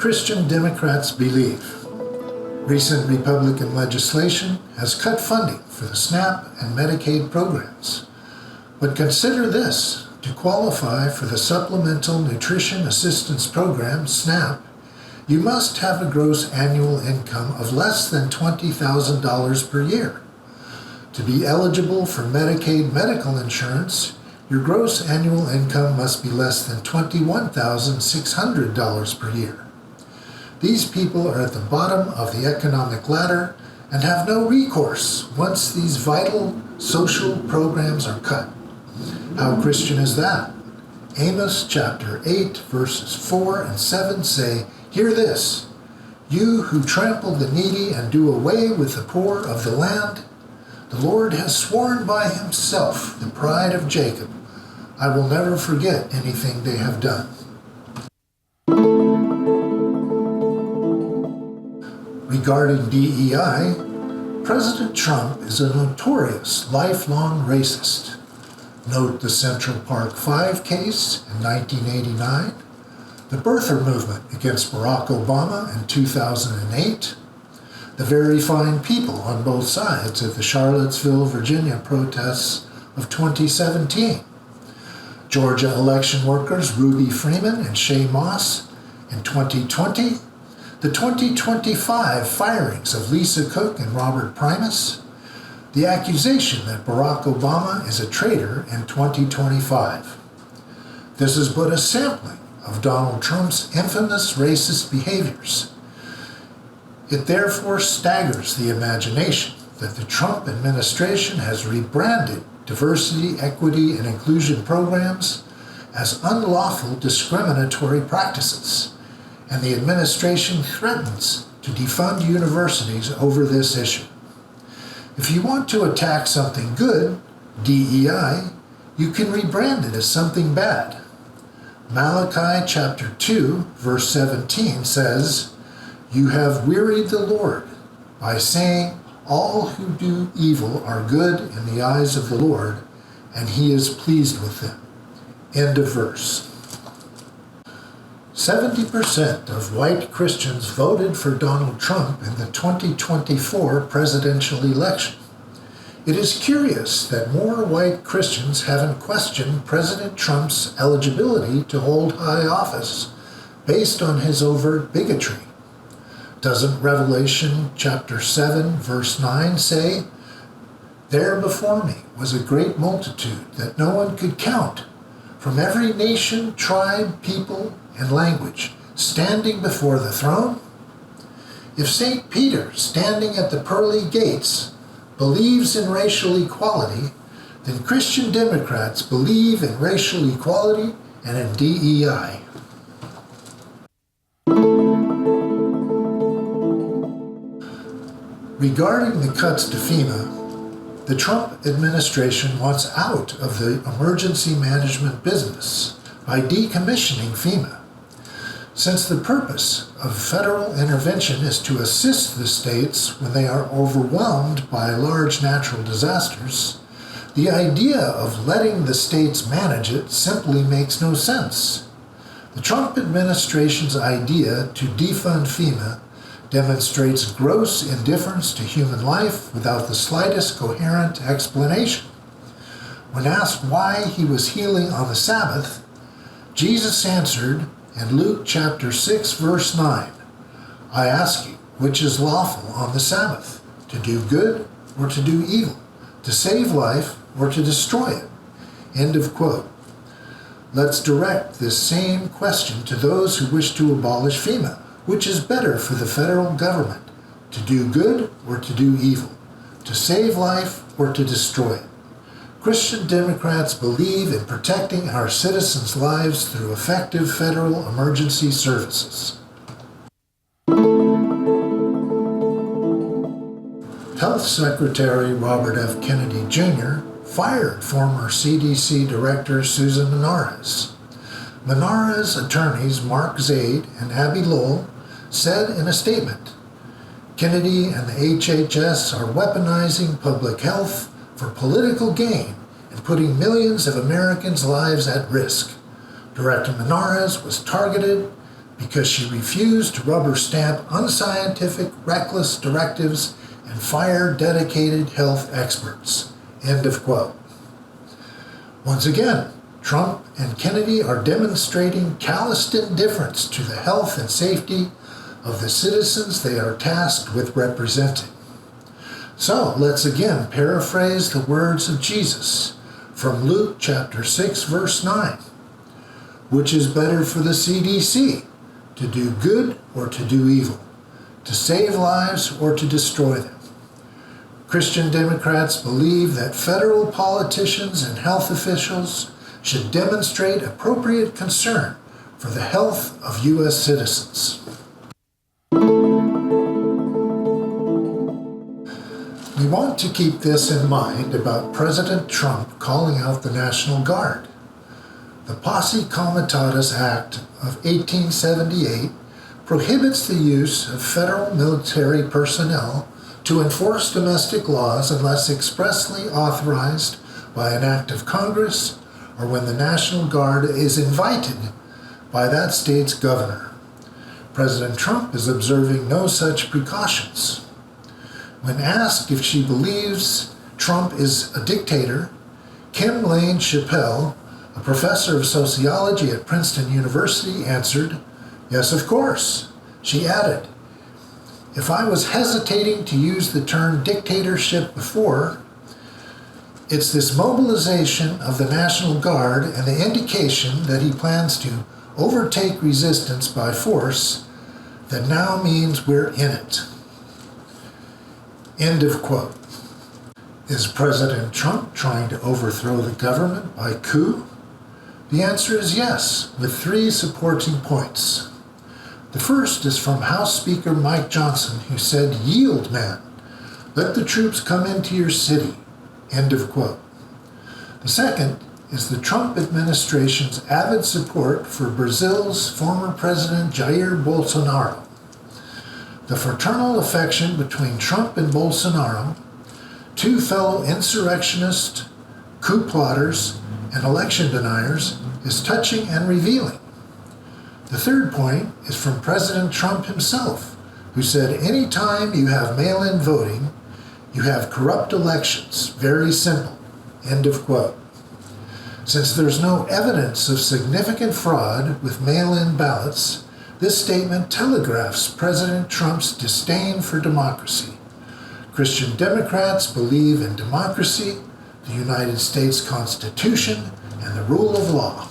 Christian Democrats believe. Recent Republican legislation has cut funding for the SNAP and Medicaid programs. But consider this: to qualify for the Supplemental Nutrition Assistance Program, SNAP, you must have a gross annual income of less than $20,000 per year. To be eligible for Medicaid medical insurance, your gross annual income must be less than $21,600 per year. These people are at the bottom of the economic ladder and have no recourse once these vital social programs are cut. How Christian is that? Amos chapter 8 verses 4 and 7 say, "Hear this, you who trample the needy and do away with the poor of the land. The Lord has sworn by himself, the pride of Jacob, I will never forget anything they have done." Regarding DEI, President Trump is a notorious lifelong racist. Note the Central Park 5 case in 1989, the birther movement against Barack Obama in 2008, the very fine people on both sides of the Charlottesville, Virginia protests of 2017, Georgia election workers Ruby Freeman and Shay Moss in 2020, the 2025 firings of Lisa Cook and Robert Primus, the accusation that Barack Obama is a traitor in 2025. This is but a sampling of Donald Trump's infamous racist behaviors. It therefore staggers the imagination that the Trump administration has rebranded diversity, equity, and inclusion programs as unlawful discriminatory practices, and the administration threatens to defund universities over this issue. If you want to attack something good, DEI, you can rebrand it as something bad. Malachi chapter 2, verse 17 says, "You have wearied the Lord by saying, all who do evil are good in the eyes of the Lord, and he is pleased with them." End of verse. 70% of white Christians voted for Donald Trump in the 2024 presidential election. It is curious that more white Christians haven't questioned President Trump's eligibility to hold high office based on his overt bigotry. Doesn't Revelation chapter 7 verse 9 say, "There before me was a great multitude that no one could count, from every nation, tribe, people, and language, standing before the throne"? If St. Peter, standing at the pearly gates, believes in racial equality, then Christian Democrats believe in racial equality and in DEI. Regarding the cuts to FEMA, the Trump administration wants out of the emergency management business by decommissioning FEMA. Since the purpose of federal intervention is to assist the states when they are overwhelmed by large natural disasters, the idea of letting the states manage it simply makes no sense. The Trump administration's idea to defund FEMA demonstrates gross indifference to human life without the slightest coherent explanation. When asked why he was healing on the Sabbath, Jesus answered in Luke chapter 6 verse 9, "I ask you, which is lawful on the Sabbath, to do good or to do evil, to save life or to destroy it?" End of quote. Let's direct this same question to those who wish to abolish FEMA. Which is better for the federal government, to do good or to do evil, to save life or to destroy it? Christian Democrats believe in protecting our citizens' lives through effective federal emergency services. Health Secretary Robert F. Kennedy Jr. fired former CDC Director Susan Menarez. Menarez attorneys Mark Zaid and Abby Lowell said in a statement, "Kennedy and the HHS are weaponizing public health for political gain and putting millions of Americans' lives at risk. Director Menarez was targeted because she refused to rubber stamp unscientific, reckless directives and fire dedicated health experts. End of quote. Once again, Trump and Kennedy are demonstrating calloused indifference to the health and safety of the citizens they are tasked with representing. So let's again paraphrase the words of Jesus from Luke chapter 6, verse 9. Which is better for the CDC, to do good or to do evil, to save lives or to destroy them? Christian Democrats believe that federal politicians and health officials should demonstrate appropriate concern for the health of U.S. citizens. We want to keep this in mind about President Trump calling out the National Guard. The Posse Comitatus Act of 1878 prohibits the use of federal military personnel to enforce domestic laws unless expressly authorized by an act of Congress or when the National Guard is invited by that state's governor. President Trump is observing no such precautions. When asked if she believes Trump is a dictator, Kim Lane Chappell, a professor of sociology at Princeton University, answered, "Yes, of course." She added, "If I was hesitating to use the term dictatorship before, it's this mobilization of the National Guard and the indication that he plans to overtake resistance by force that now means we're in it." End of quote. Is President Trump trying to overthrow the government by coup? The answer is yes, with three supporting points. The first is from House Speaker Mike Johnson, who said, "Yield, man. Let the troops come into your city." End of quote. The second is the Trump administration's avid support for Brazil's former President Jair Bolsonaro. The fraternal affection between Trump and Bolsonaro, two fellow insurrectionists, coup plotters, and election deniers, is touching and revealing. The third point is from President Trump himself, who said, "Anytime you have mail-in voting, you have corrupt elections. Very simple." End of quote. Since there's no evidence of significant fraud with mail-in ballots, this statement telegraphs President Trump's disdain for democracy. Christian Democrats believe in democracy, the United States Constitution, and the rule of law.